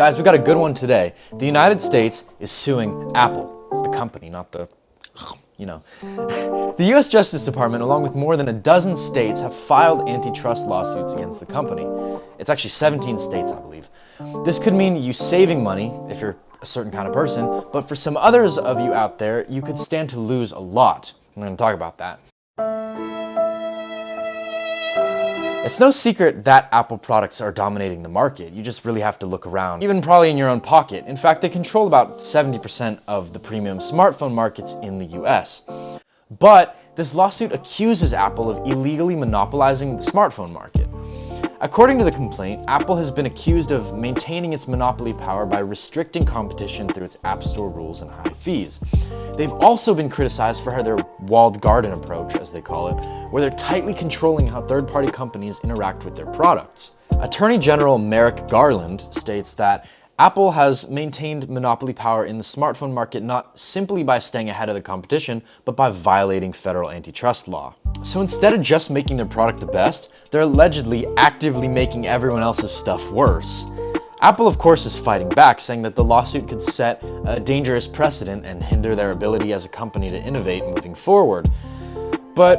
Guys, we got a good one today. The United States is suing Apple, the company, not the, you know. The US Justice Department, along with more than a dozen states, have filed antitrust lawsuits against the company. It's actually 17 states, I believe. This could mean you saving money if you're a certain kind of person, but for some others of you out there, you could stand to lose a lot. I'm going to talk about that. It's no secret that Apple products are dominating the market. You just really have to look around, even probably in your own pocket. In fact, they control about 70% of the premium smartphone markets in the US. But this lawsuit accuses Apple of illegally monopolizing the smartphone market. According to the complaint, Apple has been accused of maintaining its monopoly power by restricting competition through its App Store rules and high fees. They've also been criticized for their walled garden approach, as they call it, where they're tightly controlling how third-party companies interact with their products. Attorney General Merrick Garland states that Apple has maintained monopoly power in the smartphone market not simply by staying ahead of the competition, but by violating federal antitrust law. So instead of just making their product the best, they're allegedly actively making everyone else's stuff worse. Apple, of course, is fighting back, saying that the lawsuit could set a dangerous precedent and hinder their ability as a company to innovate moving forward. But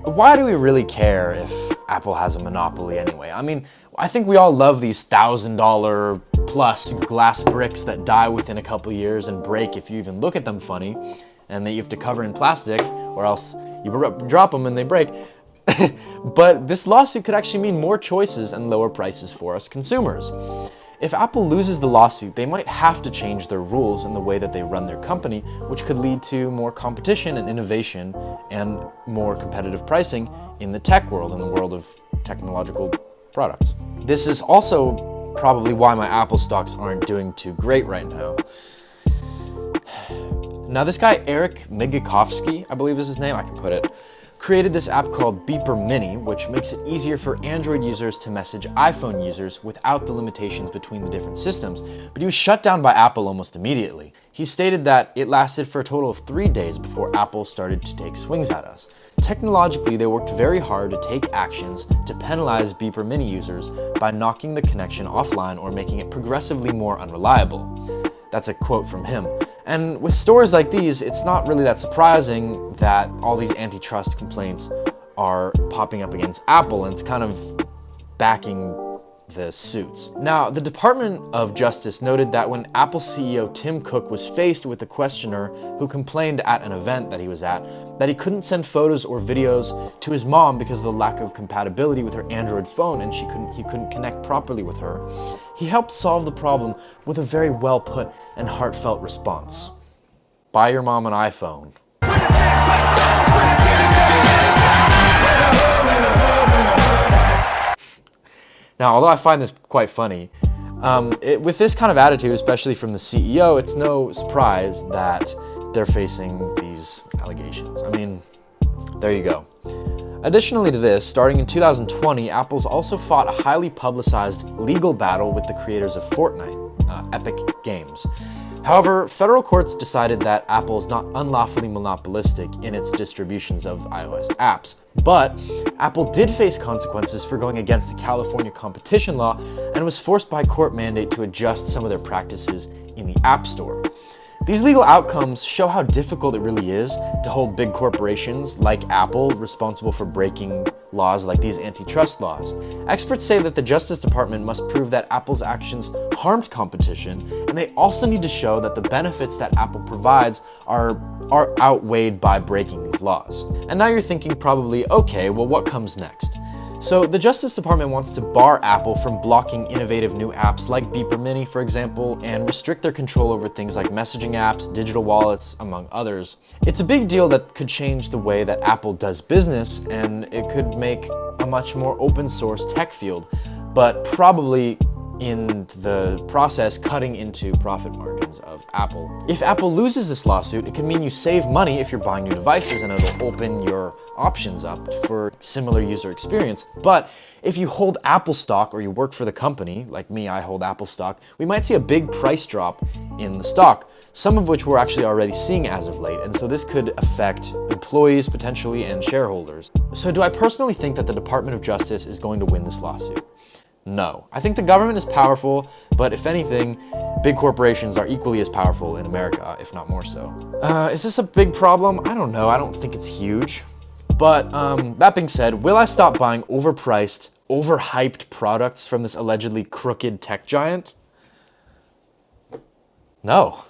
why do we really care if Apple has a monopoly anyway? I mean, I think we all love these $1,000 plus glass bricks that die within a couple years and break if you even look at them funny, and that you have to cover in plastic or else you drop them and they break. But this lawsuit could actually mean more choices and lower prices for us consumers. If Apple loses the lawsuit, they might have to change their rules and the way that they run their company, which could lead to more competition and innovation and more competitive pricing in the tech world, in the world of technological products. This is also probably why my Apple stocks aren't doing too great right now. Now this guy, Eric Migakovsky, I believe is his name, I can put it, created this app called Beeper Mini, which makes it easier for Android users to message iPhone users without the limitations between the different systems, but he was shut down by Apple almost immediately. He stated that it lasted for a total of 3 days before Apple started to take swings at us. Technologically, they worked very hard to take actions to penalize Beeper Mini users by knocking the connection offline or making it progressively more unreliable. That's a quote from him. And with stories like these, it's not really that surprising that all these antitrust complaints are popping up against Apple, and it's kind of backing the suits. Now, the Department of Justice noted that when Apple CEO Tim Cook was faced with a questioner who complained at an event that he was at that he couldn't send photos or videos to his mom because of the lack of compatibility with her Android phone and he couldn't connect properly with her, he helped solve the problem with a very well put and heartfelt response. Buy your mom an iPhone. Now, although I find this quite funny, with this kind of attitude, especially from the CEO, it's no surprise that they're facing these allegations. I mean, there you go. Additionally to this, starting in 2020, Apple's also fought a highly publicized legal battle with the creators of Fortnite, Epic Games. However, federal courts decided that Apple is not unlawfully monopolistic in its distributions of iOS apps. But Apple did face consequences for going against the California competition law and was forced by court mandate to adjust some of their practices in the App Store. These legal outcomes show how difficult it really is to hold big corporations like Apple responsible for breaking laws like these antitrust laws. Experts say that the Justice Department must prove that Apple's actions harmed competition, and they also need to show that the benefits that Apple provides are outweighed by breaking these laws. And now you're thinking probably, okay, well, what comes next? So the Justice Department wants to bar Apple from blocking innovative new apps like Beeper Mini, for example, and restrict their control over things like messaging apps, digital wallets, among others. It's a big deal that could change the way that Apple does business, and it could make a much more open source tech field, but probably in the process cutting into profit margins of Apple. If Apple loses this lawsuit, it could mean you save money if you're buying new devices, and it'll open your options up for similar user experience. But if you hold Apple stock or you work for the company, like me, I hold Apple stock, we might see a big price drop in the stock, some of which we're actually already seeing as of late, and so this could affect employees potentially and shareholders. So do I personally think that the Department of Justice is going to win this lawsuit? No. I think the government is powerful, but if anything, big corporations are equally as powerful in America, if not more so. Is this a big problem? I don't know. I don't think it's huge. But that being said, will I stop buying overpriced, overhyped products from this allegedly crooked tech giant? No.